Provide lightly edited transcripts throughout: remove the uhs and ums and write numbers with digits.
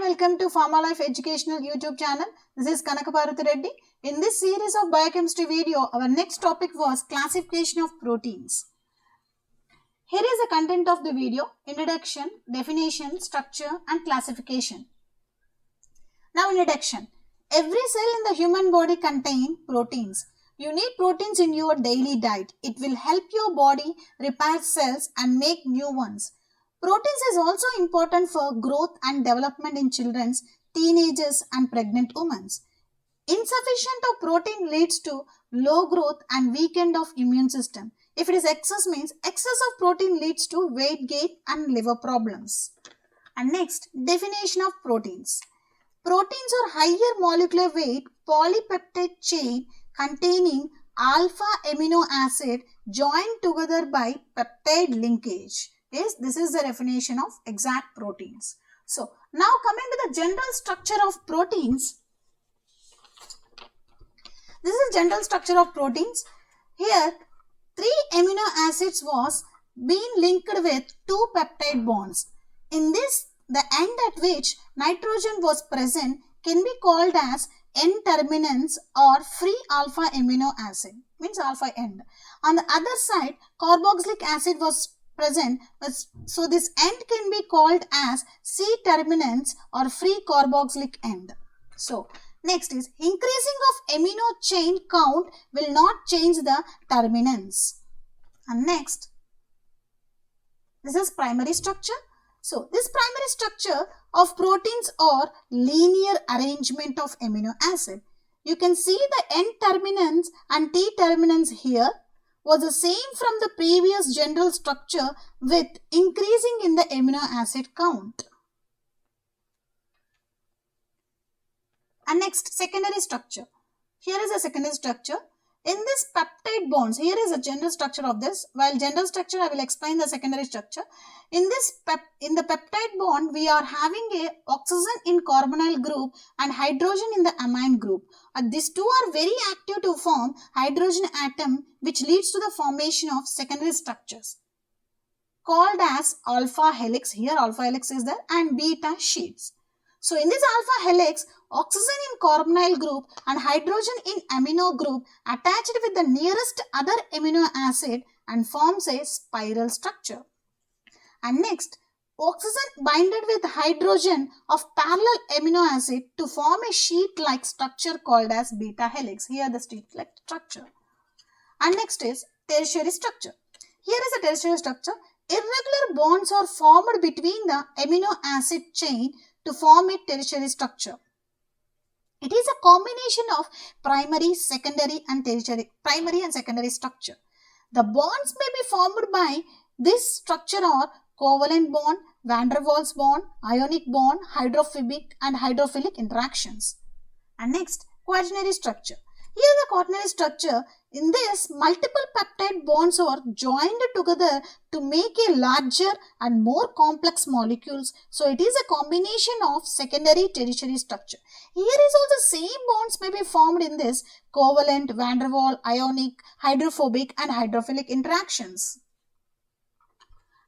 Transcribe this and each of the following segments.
welcome to Pharma Life Educational YouTube channel. This is Kanaka Bharati Reddy. In this series of biochemistry video, our next topic was classification of proteins. Here is the content of the video: introduction, definition, structure and classification. Now introduction. Every cell in the human body contains proteins. You need proteins in your daily diet. It will help your body repair cells and make new ones. Proteins is also important for growth and development in children, teenagers and pregnant women. Insufficient of protein leads to low growth and weakened of immune system. If it is excess, means excess of protein leads to weight gain and liver problems. And next, definition of proteins. Proteins are higher molecular weight polypeptide chain containing alpha amino acid joined together by peptide linkage. Yes, this is the definition of exact proteins. So, now coming to the general structure of proteins. This is general structure of proteins. Here, 3 amino acids was being linked with 2 peptide bonds. In this, the end at which nitrogen was present can be called as N-terminus or free alpha amino acid, means alpha end. On the other side, carboxylic acid was present, so this end can be called as C-terminus or free carboxylic end. So, next is increasing of amino chain count will not change the terminus. And next, this is primary structure. So, this primary structure of proteins are linear arrangement of amino acid. You can see the N-terminus and T-terminus here was the same from the previous general structure with increasing in the amino acid count. And next, secondary structure. Here is a secondary structure. In this peptide bonds, here is a general structure of this. While general structure, I will explain the secondary structure. In the peptide bond, we are having a oxygen in carbonyl group and hydrogen in the amine group. These two are very active to form hydrogen atom, which leads to the formation of secondary structures called as alpha helix. Here alpha helix is there and beta sheets. So in this alpha helix, oxygen in carbonyl group and hydrogen in amino group attached with the nearest other amino acid and forms a spiral structure. And next, oxygen binded with hydrogen of parallel amino acid to form a sheet-like structure called as beta helix. Here the sheet-like structure. And next is tertiary structure. Here is a tertiary structure. Irregular bonds are formed between the amino acid chain to form a tertiary structure. It is a combination of primary, secondary and secondary structure. The bonds may be formed by this structure are covalent bond, van der Waals bond, ionic bond, hydrophobic and hydrophilic interactions. And next, quaternary structure. Here the quaternary structure, in this multiple peptide bonds are joined together to make a larger and more complex molecules. So it is a combination of secondary tertiary structure. Here is also same bonds may be formed in this covalent, van der Waals, ionic, hydrophobic and hydrophilic interactions.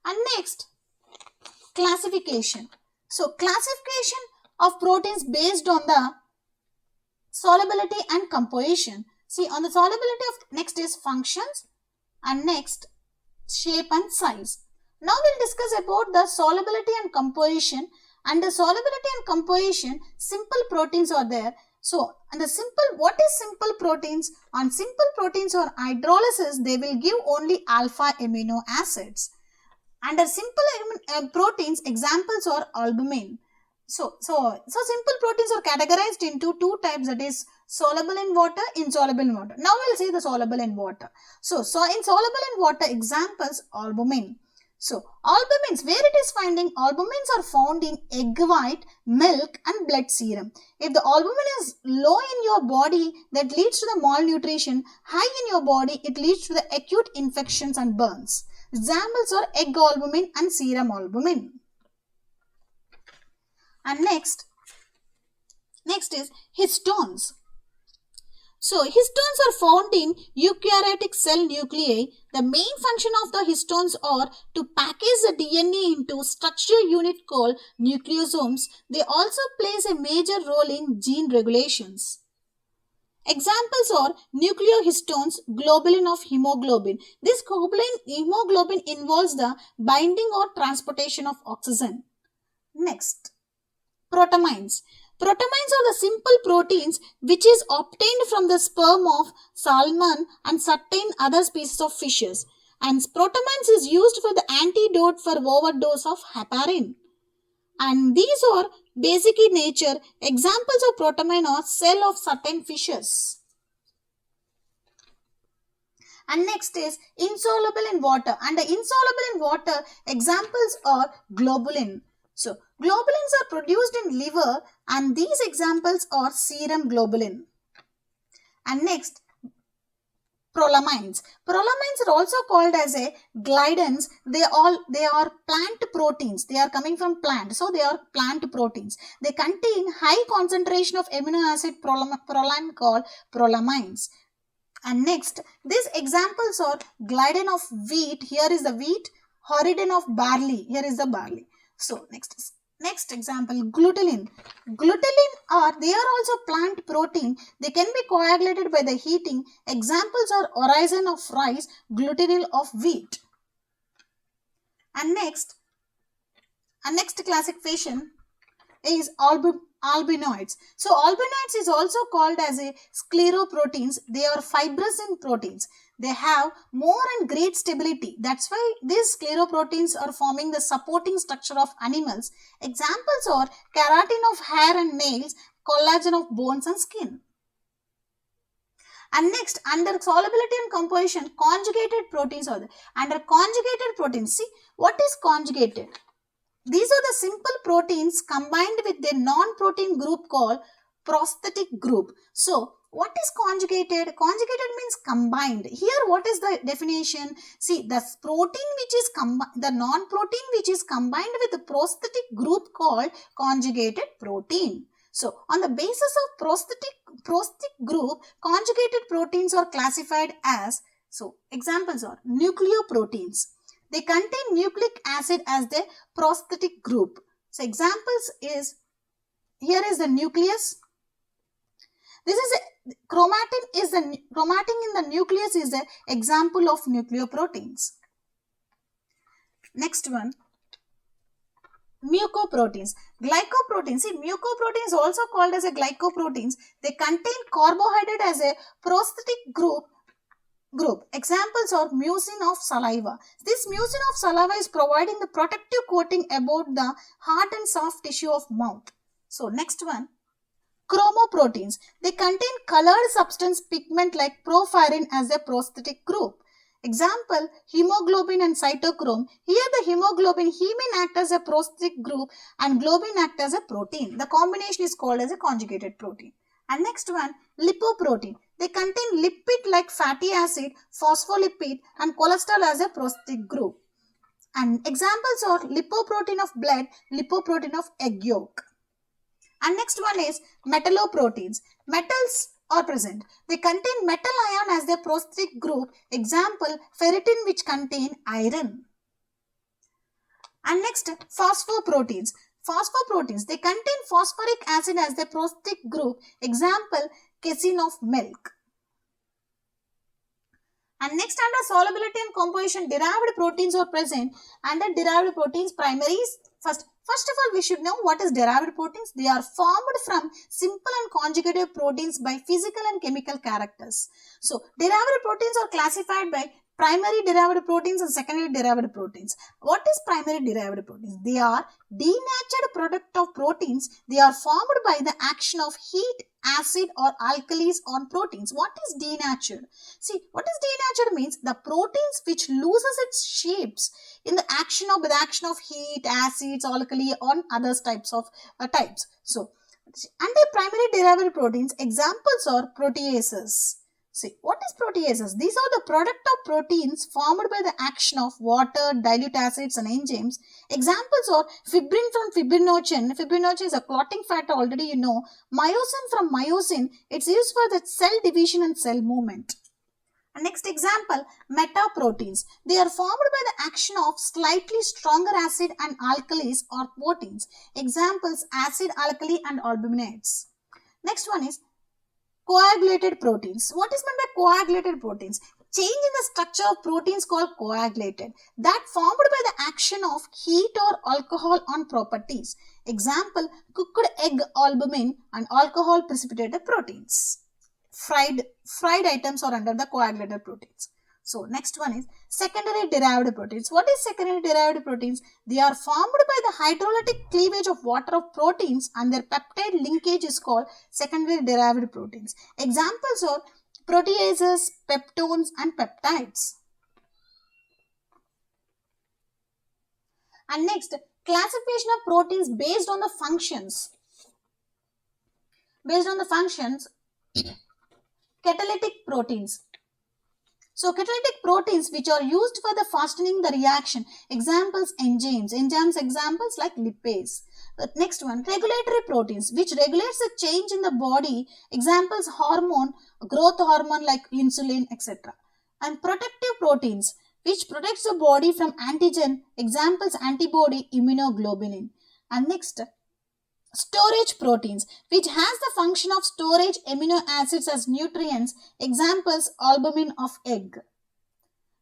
And next, classification. So classification of proteins based on the solubility and composition. See, on the solubility of next is functions and next shape and size. Now we'll discuss about the solubility and composition. Under solubility and composition, simple proteins are there. So, and what is simple proteins? On simple proteins or hydrolysis, they will give only alpha amino acids. Under simple proteins, examples are albumin. So simple proteins are categorized into 2 types, that is soluble in water, insoluble in water. Now we'll see the soluble in water. So in soluble in water, examples albumin. So albumins, where it is finding, albumins are found in egg white, milk and blood serum. If the albumin is low in your body, that leads to the malnutrition. High in your body, it leads to the acute infections and burns. Examples are egg albumin and serum albumin. And next is histones. So histones are found in eukaryotic cell nuclei The main function of the histones are to package the DNA into structural unit called nucleosomes. They also plays a major role in gene regulations. Examples are nucleohistones, globulin of hemoglobin. This hemoglobin involves the binding or transportation of oxygen. Next, protamines. Protamines are the simple proteins which is obtained from the sperm of salmon and certain other species of fishes. And protamines is used for the antidote for overdose of heparin. And these are basic in nature. Examples of protamine are cell of certain fishes. And next is insoluble in water. And the insoluble in water examples are globulin. So globulins are produced in liver and these examples are serum globulin. And next, prolamines. Prolamines are also called as a glidins. They are plant proteins. They are coming from plant. So they are plant proteins. They contain high concentration of amino acid proline called prolamines. And next, these examples are glidin of wheat. Here is the wheat. Horridin of barley. Here is the barley. So next example, glutenin. Glutenin they are also plant protein. They can be coagulated by the heating. Examples are orison of rice, glutenil of wheat. And next classification is albinoids. So albinoids is also called as a scleroproteins. They are fibrous in proteins. They have more and great stability. That's why these scleroproteins are forming the supporting structure of animals. Examples are keratin of hair and nails, collagen of bones and skin. And next, under solubility and composition, conjugated proteins are there. Under conjugated proteins, see what is conjugated? These are the simple proteins combined with their non-protein group called prosthetic group. So, what is conjugated? Conjugated means combined. Here, what is the definition? See, the protein which is the non-protein which is combined with the prosthetic group called conjugated protein. So, on the basis of prosthetic group, conjugated proteins are classified as, so examples are nucleoproteins. They contain nucleic acid as their prosthetic group. So examples is, here is the nucleus. This is chromatin in the nucleus is the example of nucleoproteins. Next one, mucoproteins. Glycoproteins. See, mucoproteins is also called as a glycoproteins. They contain carbohydrate as a prosthetic group. Examples are mucin of saliva. This mucin of saliva is providing the protective coating about the hard and soft tissue of mouth. So next one, chromoproteins. They contain colored substance pigment like porphyrin as a prosthetic group. Example, hemoglobin and cytochrome. Here the hemoglobin, hemin act as a prosthetic group and globin act as a protein. The combination is called as a conjugated protein. And next one, lipoprotein. They contain lipid like fatty acid, phospholipid and cholesterol as a prosthetic group. And examples are lipoprotein of blood, lipoprotein of egg yolk. And next one is metalloproteins. Metals are present. They contain metal ion as their prosthetic group. Example, ferritin which contain iron. And next, phosphoproteins. Phosphoproteins, they contain phosphoric acid as their prosthetic group. Example, casein of milk. And next, under solubility and composition, derived proteins are present. Under derived proteins, primaries. First of all, we should know what is derived proteins. They are formed from simple and conjugated proteins by physical and chemical characters. So, derived proteins are classified by primary derived proteins and secondary derived proteins. What is primary derived proteins? They are denatured product of proteins. They are formed by the action of heat, acid or alkalis on proteins. What is denatured? See, what is denatured means the proteins which loses its shapes in the action of heat, acids, alkali on other types of types. So, under primary derived proteins, examples are proteases. See, what is proteases? These are the product of proteins formed by the action of water, dilute acids and enzymes. Examples are fibrin from fibrinogen. Fibrinogen is a clotting factor, already you know. Myosin from myosin. It's used for the cell division and cell movement. And next example, metaproteins. They are formed by the action of slightly stronger acid and alkalis or proteins. Examples, acid, alkali and albuminates. Next one is coagulated proteins. What is meant by coagulated proteins? Change in the structure of proteins called coagulated that formed by the action of heat or alcohol on properties. Example, cooked egg albumin and alcohol precipitated proteins. Fried items are under the coagulated proteins. So next one is secondary derived proteins. What is secondary derived proteins? They are formed by the hydrolytic cleavage of water of proteins and their peptide linkage is called secondary derived proteins. Examples are proteases, peptones and peptides. And next, classification of proteins based on the functions. Based on the functions, catalytic proteins. So catalytic proteins which are used for the fastening the reaction. Examples, enzymes. Enzymes examples like lipase. Next one, regulatory proteins which regulates the change in the body. Examples, hormone, growth hormone like insulin, etc. And protective proteins which protects the body from antigen. Examples, antibody, immunoglobulin. And next, storage proteins which has the function of storage amino acids as nutrients. Examples, albumin of egg.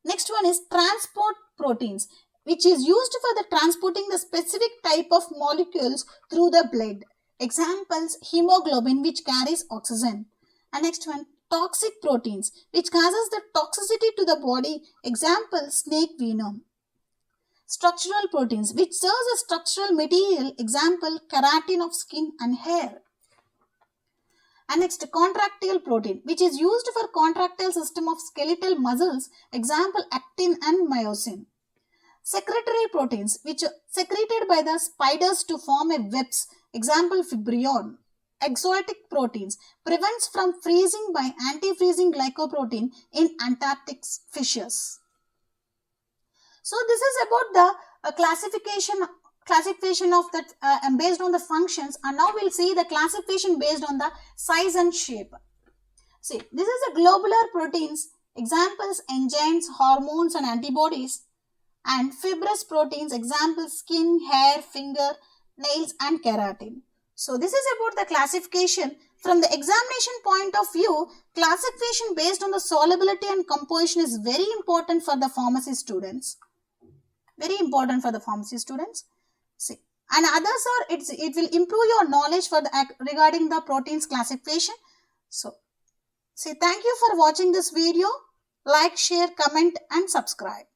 Next one is transport proteins which is used for the transporting the specific type of molecules through the blood. Examples, hemoglobin which carries oxygen. And next one, toxic proteins which causes the toxicity to the body. Example, snake venom. Structural proteins which serves as structural material. Example, keratin of skin and hair. And next, contractile protein which is used for contractile system of skeletal muscles. Example, actin and myosin. Secretory proteins which are secreted by the spiders to form a webs. Example, fibrion. Exotic proteins prevents from freezing by anti-freezing glycoprotein in Antarctic fishes. So this is about the classification of that based on the functions, and now we'll see the classification based on the size and shape. See, this is a globular proteins. Examples, enzymes, hormones and antibodies. And fibrous proteins, examples, skin, hair, finger, nails and keratin. So this is about the classification. From the examination point of view, classification based on the solubility and composition is very important for the pharmacy students. Very important for the pharmacy students. See, and others are it will improve your knowledge for the regarding the proteins classification. So, see, thank you for watching this video. Like, share, comment and subscribe.